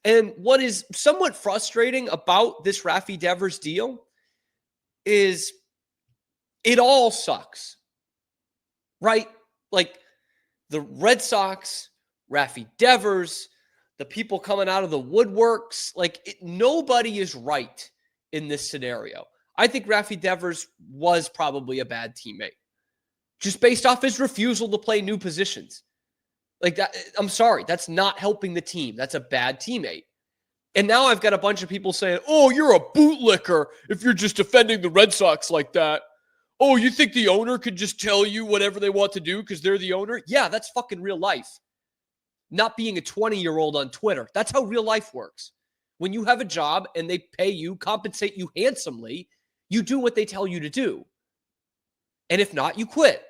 And what is somewhat frustrating about this Raffy Devers deal is it all sucks, right? Like the Red Sox, Raffy Devers, the people coming out of the woodworks, nobody is right in this scenario. I think Raffy Devers was probably a bad teammate, just based off his refusal to play new positions. Like that, I'm sorry, that's not helping the team. That's a bad teammate. And now I've got a bunch of people saying, oh, you're a bootlicker if you're just defending the Red Sox like that. Oh, you think the owner could just tell you whatever they want to do because they're the owner? Yeah, that's fucking real life. Not being a 20-year-old on Twitter. That's how real life works. When you have a job and they pay you, compensate you handsomely, you do what they tell you to do. And if not, you quit.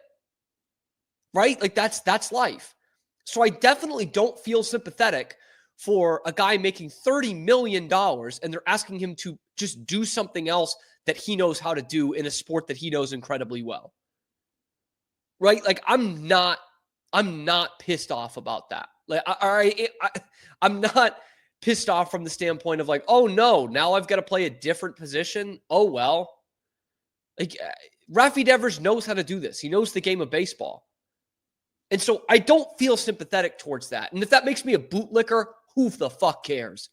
Right? Like that's life. So I definitely don't feel sympathetic for a guy making $30 million and they're asking him to just do something else that he knows how to do in a sport that he knows incredibly well. Right? Like I'm not pissed off about that. Like I'm not pissed off from the standpoint of like, oh no, now I've got to play a different position. Oh well. Like Raffy Devers knows how to do this. He knows the game of baseball. And so I don't feel sympathetic towards that. And if that makes me a bootlicker, who the fuck cares?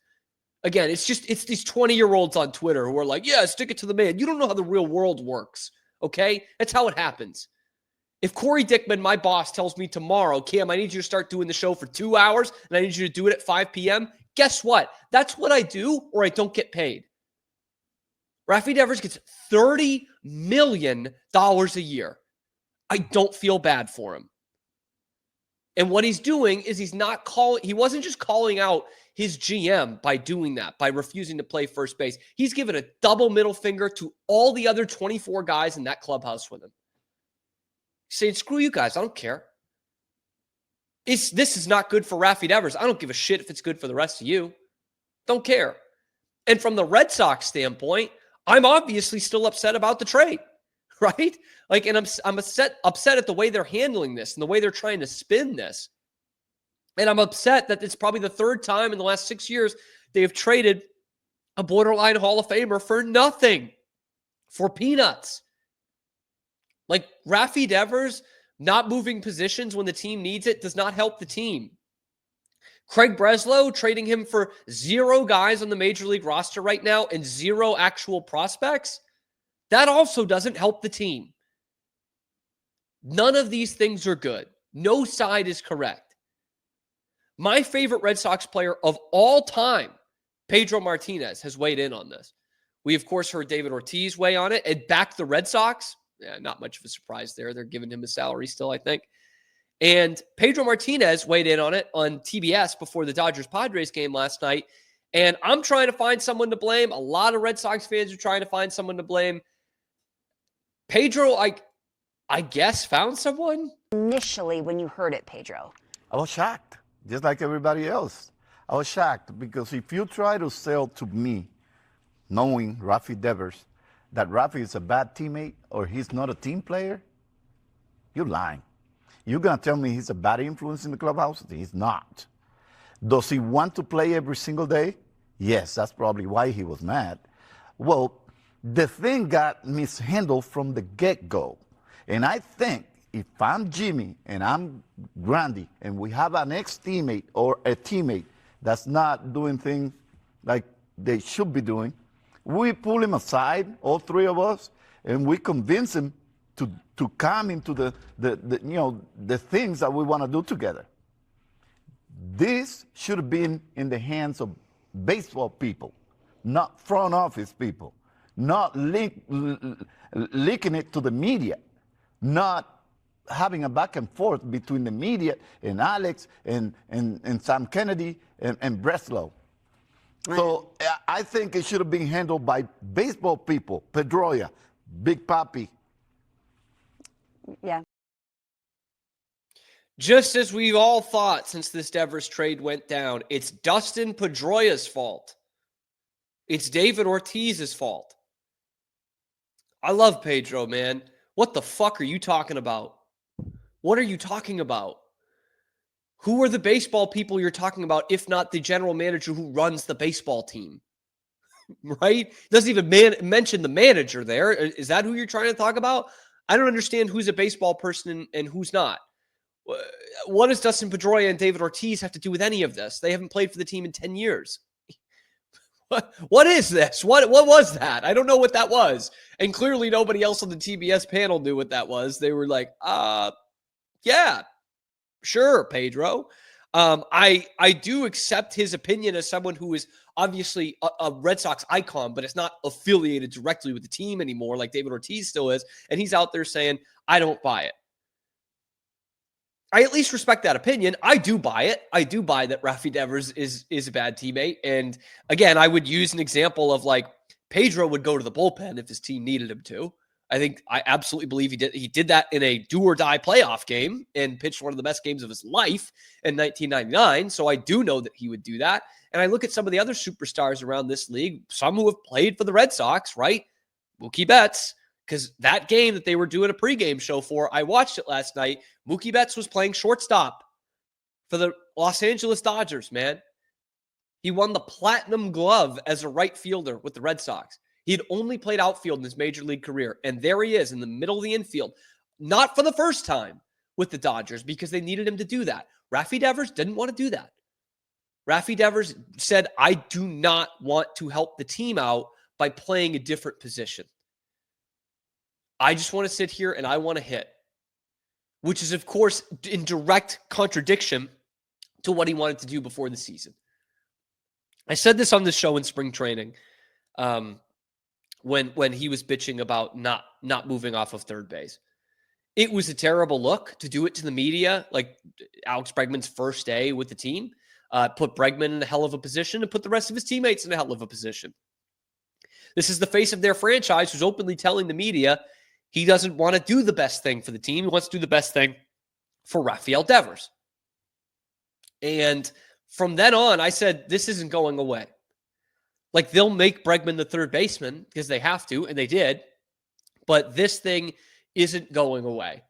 Again, it's these 20-year-olds on Twitter who are like, yeah, stick it to the man. You don't know how the real world works, okay? That's how it happens. If Corey Dickman, my boss, tells me tomorrow, Cam, I need you to start doing the show for 2 hours and I need you to do it at 5 p.m., guess what? That's what I do or I don't get paid. Raffy Devers gets $30 million a year. I don't feel bad for him. And what he's doing is he wasn't just calling out his GM by doing that, by refusing to play first base. He's given a double middle finger to all the other 24 guys in that clubhouse with him. He's saying, screw you guys, I don't care. This is not good for Raffy Devers. I don't give a shit if it's good for the rest of you. Don't care. And from the Red Sox standpoint, I'm obviously still upset about the trade. Right? Like, and I'm upset at the way they're handling this and the way they're trying to spin this. And I'm upset that it's probably the third time in the last 6 years they have traded a borderline Hall of Famer for nothing, for peanuts. Like Raffy Devers not moving positions when the team needs it does not help the team. Craig Breslow trading him for 0 guys on the major league roster right now and 0 actual prospects. That also doesn't help the team. None of these things are good. No side is correct. My favorite Red Sox player of all time, Pedro Martinez, has weighed in on this. We, of course, heard David Ortiz weigh on it and backed the Red Sox. Yeah, not much of a surprise there. They're giving him a salary still, I think. And Pedro Martinez weighed in on it on TBS before the Dodgers-Padres game last night. And I'm trying to find someone to blame. A lot of Red Sox fans are trying to find someone to blame. Pedro, I guess, found someone? Initially, when you heard it, Pedro? I was shocked, just like everybody else. I was shocked because if you try to sell to me, knowing Raffy Devers, that Raffy is a bad teammate or he's not a team player, you're lying. You're going to tell me he's a bad influence in the clubhouse? He's not. Does he want to play every single day? Yes, that's probably why he was mad. Well, the thing got mishandled from the get-go. And I think if I'm Jimmy and I'm Grandy and we have an ex-teammate or a teammate that's not doing things like they should be doing, we pull him aside, all 3 of us, and we convince him to come into the things that we want to do together. This should have been in the hands of baseball people, not front office people, not leaking it to the media, not having a back and forth between the media and Alex and Sam Kennedy and Breslow. Right. So I think it should have been handled by baseball people, Pedroia, Big Papi. Yeah. Just as we've all thought since this Devers trade went down, it's Dustin Pedroia's fault. It's David Ortiz's fault. I love Pedro, man. What the fuck are you talking about? What are you talking about? Who are the baseball people you're talking about, if not the general manager who runs the baseball team? Right? Doesn't even mention the manager there. Is that who you're trying to talk about? I don't understand who's a baseball person and who's not. What does Dustin Pedroia and David Ortiz have to do with any of this? They haven't played for the team in 10 years. What is this? What was that? I don't know what that was. And clearly nobody else on the TBS panel knew what that was. They were like, yeah, sure, Pedro. I do accept his opinion as someone who is obviously a Red Sox icon, but it's not affiliated directly with the team anymore like David Ortiz still is. And he's out there saying, I don't buy it. I at least respect that opinion. I do buy it. I do buy that Raffy Devers is a bad teammate. And again, I would use an example of like Pedro would go to the bullpen if his team needed him to. I absolutely believe he did. He did that in a do or die playoff game and pitched one of the best games of his life in 1999. So I do know that he would do that. And I look at some of the other superstars around this league, some who have played for the Red Sox, right? Mookie Betts. Because that game that they were doing a pregame show for, I watched it last night. Mookie Betts was playing shortstop for the Los Angeles Dodgers, man. He won the Platinum Glove as a right fielder with the Red Sox. He had only played outfield in his major league career. And there he is in the middle of the infield. Not for the first time with the Dodgers because they needed him to do that. Raffy Devers didn't want to do that. Raffy Devers said, I do not want to help the team out by playing a different position. I just want to sit here and I want to hit, which is, of course, in direct contradiction to what he wanted to do before the season. I said this on the show in spring training when he was bitching about not moving off of third base. It was a terrible look to do it to the media, like Alex Bregman's first day with the team, put Bregman in a hell of a position and put the rest of his teammates in a hell of a position. This is the face of their franchise who's openly telling the media he doesn't want to do the best thing for the team. He wants to do the best thing for Rafael Devers. And from then on, I said, this isn't going away. Like, they'll make Bregman the third baseman because they have to, and they did. But this thing isn't going away.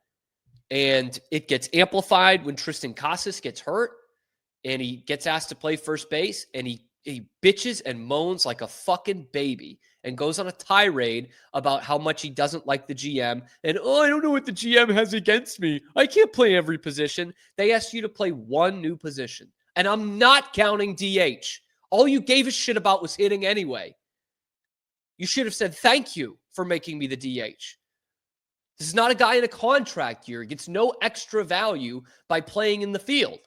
And it gets amplified when Tristan Casas gets hurt and he gets asked to play first base, and he bitches and moans like a fucking baby and goes on a tirade about how much he doesn't like the GM. And, I don't know what the GM has against me. I can't play every position. They asked you to play one new position. And I'm not counting DH. All you gave a shit about was hitting anyway. You should have said, thank you for making me the DH. This is not a guy in a contract year. He gets no extra value by playing in the field.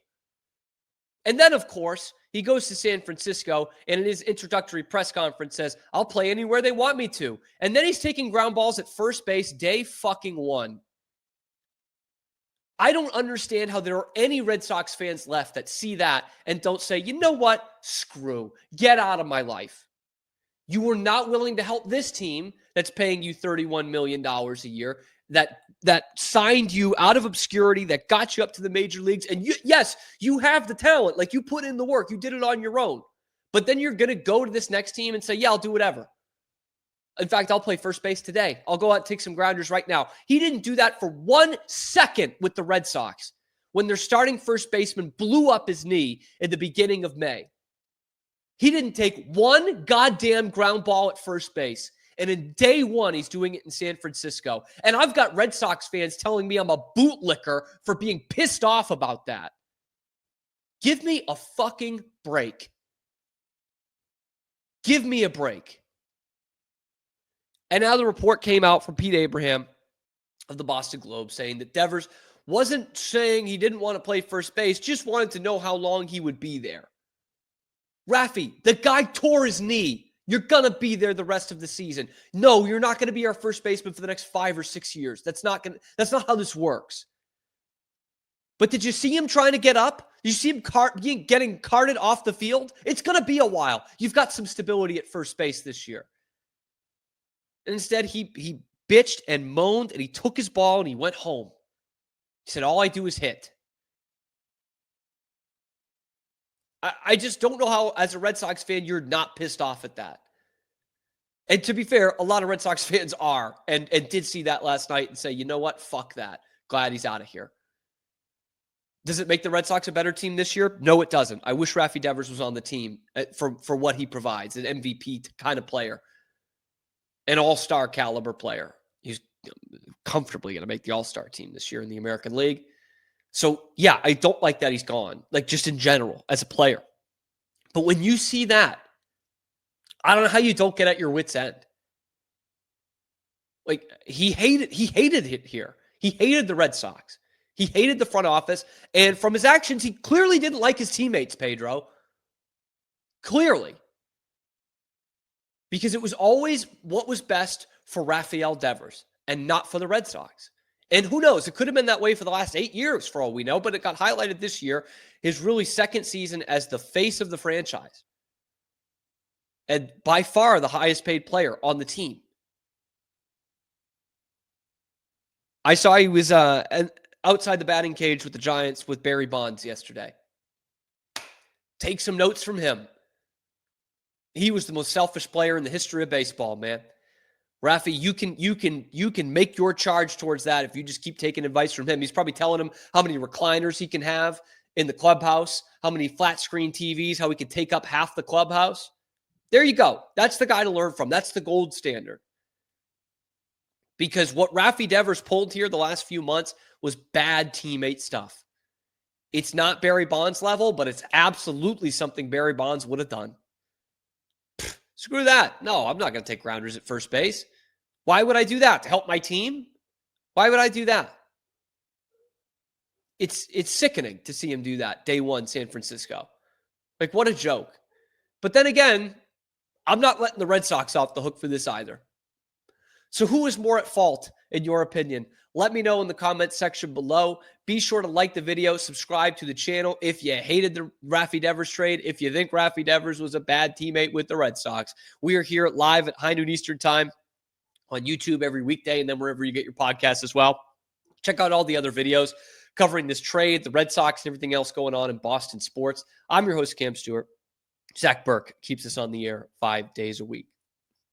And then, of course, he goes to San Francisco and in his introductory press conference says, I'll play anywhere they want me to. And then he's taking ground balls at first base day fucking one. I don't understand how there are any Red Sox fans left that see that and don't say, you know what? Screw. Get out of my life. You were not willing to help this team that's paying you $31 million a year, that signed you out of obscurity, that got you up to the major leagues. And yes, you have the talent. Like, you put in the work. You did it on your own. But then you're going to go to this next team and say, yeah, I'll do whatever. In fact, I'll play first base today. I'll go out and take some grounders right now. He didn't do that for 1 second with the Red Sox when their starting first baseman blew up his knee at the beginning of May. He didn't take one goddamn ground ball at first base. And in day one, he's doing it in San Francisco. And I've got Red Sox fans telling me I'm a bootlicker for being pissed off about that. Give me a fucking break. Give me a break. And now the report came out from Pete Abraham of the Boston Globe saying that Devers wasn't saying he didn't want to play first base, just wanted to know how long he would be there. Raffy, the guy tore his knee. You're going to be there the rest of the season. No, you're not going to be our first baseman for the next 5 or 6 years. That's not how this works. But did you see him trying to get up? Did you see him getting carted off the field? It's going to be a while. You've got some stability at first base this year. And instead, he bitched and moaned, and he took his ball, and he went home. He said, all I do is hit. I just don't know how, as a Red Sox fan, you're not pissed off at that. And to be fair, a lot of Red Sox fans are, and did see that last night and say, you know what? Fuck that. Glad he's out of here. Does it make the Red Sox a better team this year? No, it doesn't. I wish Raffy Devers was on the team for what he provides, an MVP kind of player, an all-star caliber player. He's comfortably going to make the all-star team this year in the American League. So, yeah, I don't like that he's gone, like just in general as a player. But when you see that, I don't know how you don't get at your wit's end. Like, he hated it here. He hated the Red Sox. He hated the front office. And from his actions, he clearly didn't like his teammates, Pedro. Clearly. Because it was always what was best for Rafael Devers and not for the Red Sox. And who knows? It could have been that way for the last 8 years for all we know, but it got highlighted this year, his really second season as the face of the franchise. And by far the highest paid player on the team. I saw he was outside the batting cage with the Giants with Barry Bonds yesterday. Take some notes from him. He was the most selfish player in the history of baseball, man. Raffy, you can make your charge towards that if you just keep taking advice from him. He's probably telling him how many recliners he can have in the clubhouse, how many flat screen TVs, how he can take up half the clubhouse. There you go. That's the guy to learn from. That's the gold standard. Because what Raffy Devers pulled here the last few months was bad teammate stuff. It's not Barry Bonds level, but it's absolutely something Barry Bonds would have done. Screw that. No, I'm not going to take grounders at first base. Why would I do that? To help my team? Why would I do that? It's sickening to see him do that day one, San Francisco. Like, what a joke. But then again, I'm not letting the Red Sox off the hook for this either. So who is more at fault, in your opinion? Let me know in the comments section below. Be sure to like the video, subscribe to the channel if you hated the Raffy Devers trade, if you think Raffy Devers was a bad teammate with the Red Sox. We are here live at high noon Eastern time on YouTube every weekday, and then wherever you get your podcasts as well. Check out all the other videos covering this trade, the Red Sox, and everything else going on in Boston sports. I'm your host, Cam Stuart. Zach Burke keeps us on the air 5 days a week.